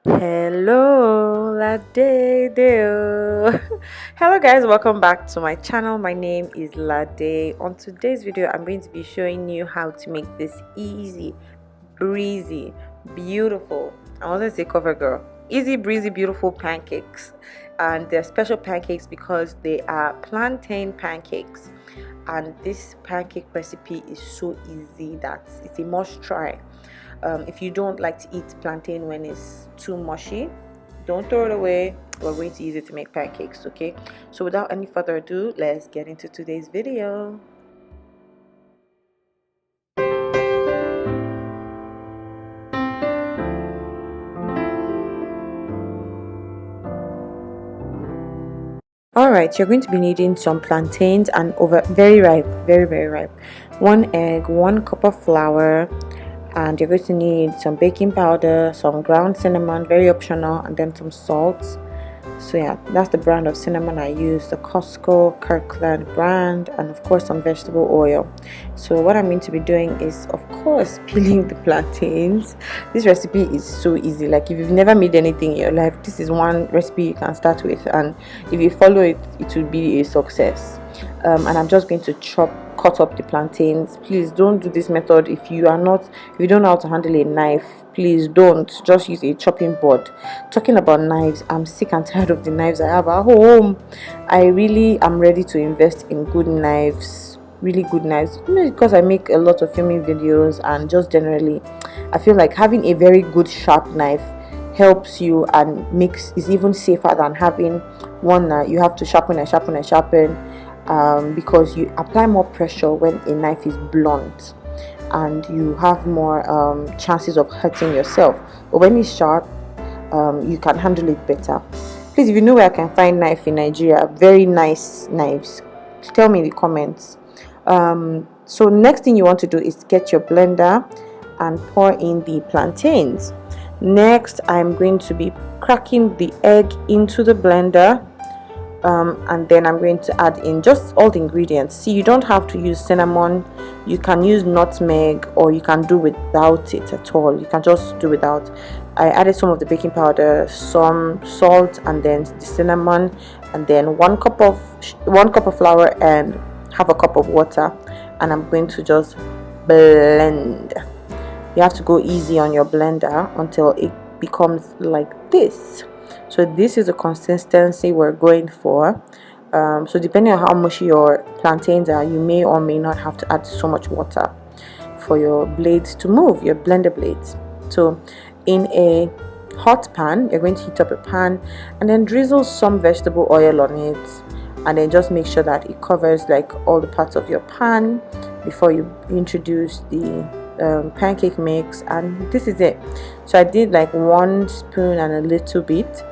Hello, Lade Deo. Hello guys, welcome back to my channel. My name is Lade. On today's video, I'm going to be showing you how to make this easy, breezy, beautiful, I want to say cover girl, easy, breezy, beautiful pancakes. And they're special pancakes because they are plantain pancakes. And this pancake recipe is so easy that it's a must try. If you don't like to eat plantain when it's too mushy, don't throw it away. We're going to use it to make pancakes, okay? So without any further ado, let's get into today's video. Alright, you're going to be needing some plantains and very ripe, very ripe, 1 egg, 1 cup of flour, and you're going to need some baking powder, some ground cinnamon, very optional, and then some salt. So yeah, that's the brand of cinnamon I use, the Costco Kirkland brand, and of course some vegetable oil. So what I'm going to be doing is, of course, peeling the plantains. This recipe is so easy. Like, if you've never made anything in your life, this is one recipe you can start with, and if you follow it, it will be a success. And I'm just going to cut up the plantains. Please don't do this method if you don't know how to handle a knife. Please don't, just use a chopping board. Talking about knives, I'm sick and tired of the knives I have at home. I really am ready to invest in good knives, really good knives, because I make a lot of filming videos, and just generally I feel like having a very good sharp knife helps you and is even safer than having one that you have to sharpen and sharpen and sharpen, because you apply more pressure when a knife is blunt, and you have more chances of hurting yourself. But when it's sharp, you can handle it better. Please, if you know where I can find knife in Nigeria, very nice knives, tell me in the comments. So next thing you want to do is get your blender and pour in the plantains. Next, I'm going to be cracking the egg into the blender. And then I'm going to add in just all the ingredients. See, you don't have to use cinnamon, you can use nutmeg, or you can do without it at all. You can just do without. I added some of the baking powder, some salt, and then the cinnamon, and then 1 cup of flour and half a cup of water, and I'm going to just blend. You have to go easy on your blender until it becomes like this. So this is the consistency we're going for. So depending on how mushy your plantains are, you may or may not have to add so much water for your blades to move, your blender blades. So in a hot pan, you're going to heat up a pan and then drizzle some vegetable oil on it, and then just make sure that it covers like all the parts of your pan before you introduce the pancake mix. And this is it. So I did like 1 spoon and a little bit,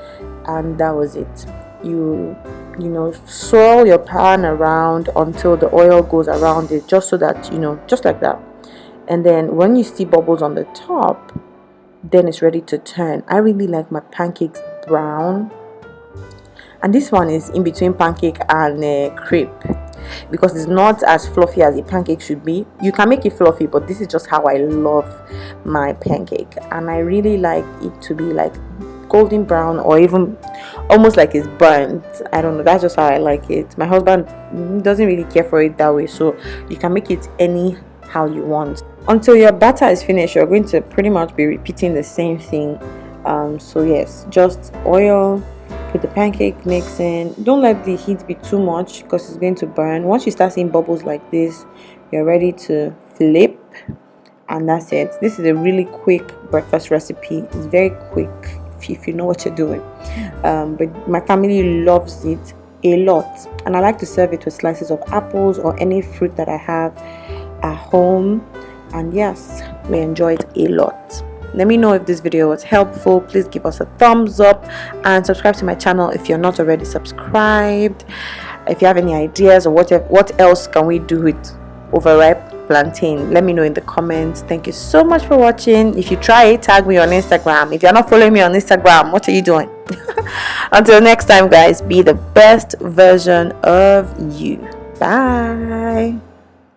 and that was it. You swirl your pan around until the oil goes around it, just so that just like that. And then when you see bubbles on the top, then it's ready to turn. I really like my pancakes brown, and this one is in between pancake and crepe, because it's not as fluffy as a pancake should be. You can make it fluffy, but this is just how I love my pancake, and I really like it to be like golden brown, or even almost like it's burnt. I don't know, that's just how I like it. My husband doesn't really care for it that way, so you can make it any how you want. Until your batter is finished, you're going to pretty much be repeating the same thing. So yes, just oil, put the pancake mix in. Don't let the heat be too much because it's going to burn. Once you start seeing bubbles like this, you're ready to flip, and that's it. This is a really quick breakfast recipe. It's very quick if you know what you're doing. But my family loves it a lot, and I like to serve it with slices of apples or any fruit that I have at home, and yes, we enjoy it a lot. Let me know if this video was helpful. Please give us a thumbs up and subscribe to my channel if you're not already subscribed. If you have any ideas or what else can we do with overripe plantain, let me know in the comments. Thank you so much for watching. If you try it, tag me on Instagram. If you're not following me on Instagram, what are you doing? Until next time, guys, be the best version of you. Bye.